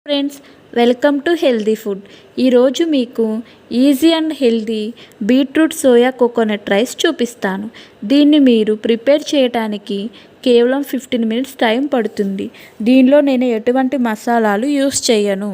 Friends, welcome to healthy food. ఈరోజు మీకు easy and healthy beetroot soya coconut rice చూపిస్తాను. దీన్ని మీరు ప్రిపేర్ చేయడానికి కేవలం 15 మినిట్స్ టైం పడుతుంది. దీనిలో నేను ఎటువంటి మసాలాలు యూస్ చేయను,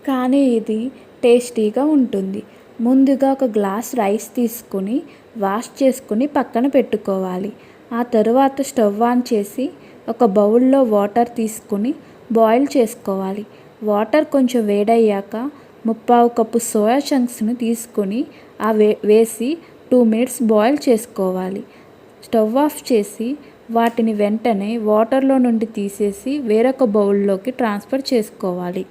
కానీ ఇది టేస్టీగా ఉంటుంది. ముందుగా ఒక గ్లాస్ రైస్ తీసుకుని వాష్ చేసుకుని పక్కన పెట్టుకోవాలి. ఆ తరువాత స్టవ్ ఆన్ చేసి ఒక బౌల్లో వాటర్ తీసుకుని బాయిల్ చేసుకోవాలి. వాటర్ కొంచెం వేడయ్యాక 3/4 కప్పు సోయా చంక్స్ని తీసుకొని వేసి 2 మినిట్స్ బాయిల్ చేసుకోవాలి. స్టవ్ ఆఫ్ చేసి వాటిని వెంటనే వాటర్లో నుండి తీసేసి వేరొక బౌల్లోకి ట్రాన్స్ఫర్ చేసుకోవాలి.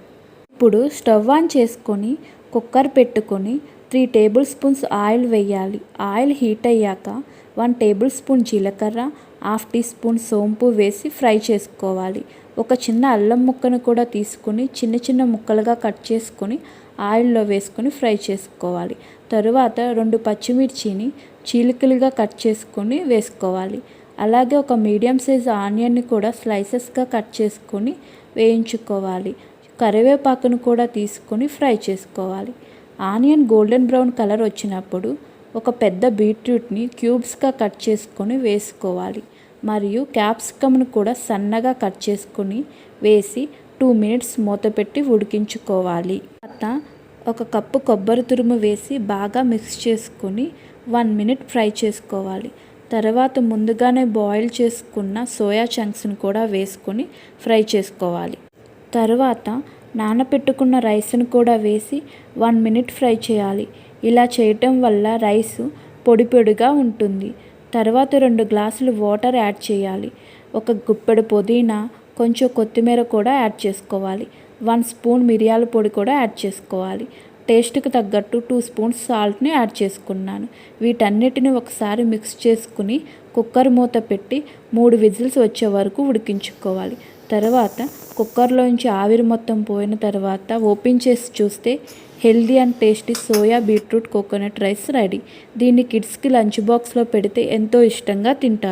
ఇప్పుడు స్టవ్ ఆన్ చేసుకొని కుక్కర్ పెట్టుకొని 3 టేబుల్ స్పూన్స్ ఆయిల్ వేయాలి. ఆయిల్ హీట్ అయ్యాక 1 టేబుల్ స్పూన్ జీలకర్ర, 1/2 టీ స్పూన్ సోంపు వేసి ఫ్రై చేసుకోవాలి. ఒక చిన్న అల్లం ముక్కను కూడా తీసుకుని చిన్న చిన్న ముక్కలుగా కట్ చేసుకొని ఆయిల్లో వేసుకొని ఫ్రై చేసుకోవాలి. తరువాత 2 పచ్చిమిర్చిని చీలికలుగా కట్ చేసుకొని వేసుకోవాలి. అలాగే ఒక మీడియం సైజ్ ఆనియన్ని కూడా స్లైసెస్గా కట్ చేసుకొని వేయించుకోవాలి. కరివేపాకును కూడా తీసుకొని ఫ్రై చేసుకోవాలి. ఆనియన్ గోల్డెన్ బ్రౌన్ కలర్ వచ్చినప్పుడు ఒక పెద్ద బీట్రూట్ని క్యూబ్స్గా కట్ చేసుకొని వేసుకోవాలి. మరియు క్యాప్సికమ్ను కూడా సన్నగా కట్ చేసుకొని వేసి 2 మినిట్స్ మూత పెట్టి ఉడికించుకోవాలి. తర్వాత ఒక కప్పు కొబ్బరి తురుము వేసి బాగా మిక్స్ చేసుకొని 1 మినిట్ ఫ్రై చేసుకోవాలి. తర్వాత ముందుగానే బాయిల్ చేసుకున్న సోయా చంక్స్ని కూడా వేసుకొని ఫ్రై చేసుకోవాలి. తర్వాత నానబెట్టుకున్న రైస్ను కూడా వేసి 1 మినిట్ ఫ్రై చేయాలి. ఇలా చేయటం వల్ల రైస్ పొడి పొడిగా ఉంటుంది. తర్వాత 2 గ్లాసులు వాటర్ యాడ్ చేయాలి. ఒక గుప్పెడు పుదీనా, కొంచెం కొత్తిమీర కూడా యాడ్ చేసుకోవాలి. 1 స్పూన్ మిరియాల పొడి కూడా యాడ్ చేసుకోవాలి. టేస్ట్కి తగ్గట్టు 2 స్పూన్స్ సాల్ట్ని యాడ్ చేసుకున్నాను. వీటన్నిటిని ఒకసారి మిక్స్ చేసుకుని కుక్కర్ మూత పెట్టి 3 విజిల్స్ వచ్చే వరకు ఉడికించుకోవాలి. తర్వాత కుక్కర్లోంచి ఆవిరి మొత్తం పోయిన తర్వాత ఓపెన్ చేసి చూస్తే healthy and tasty soya beetroot coconut rice ready. దీన్ని కిడ్స్కి లంచ్ బాక్స్లో పెడితే ఎంతో ఇష్టంగా తింటారు.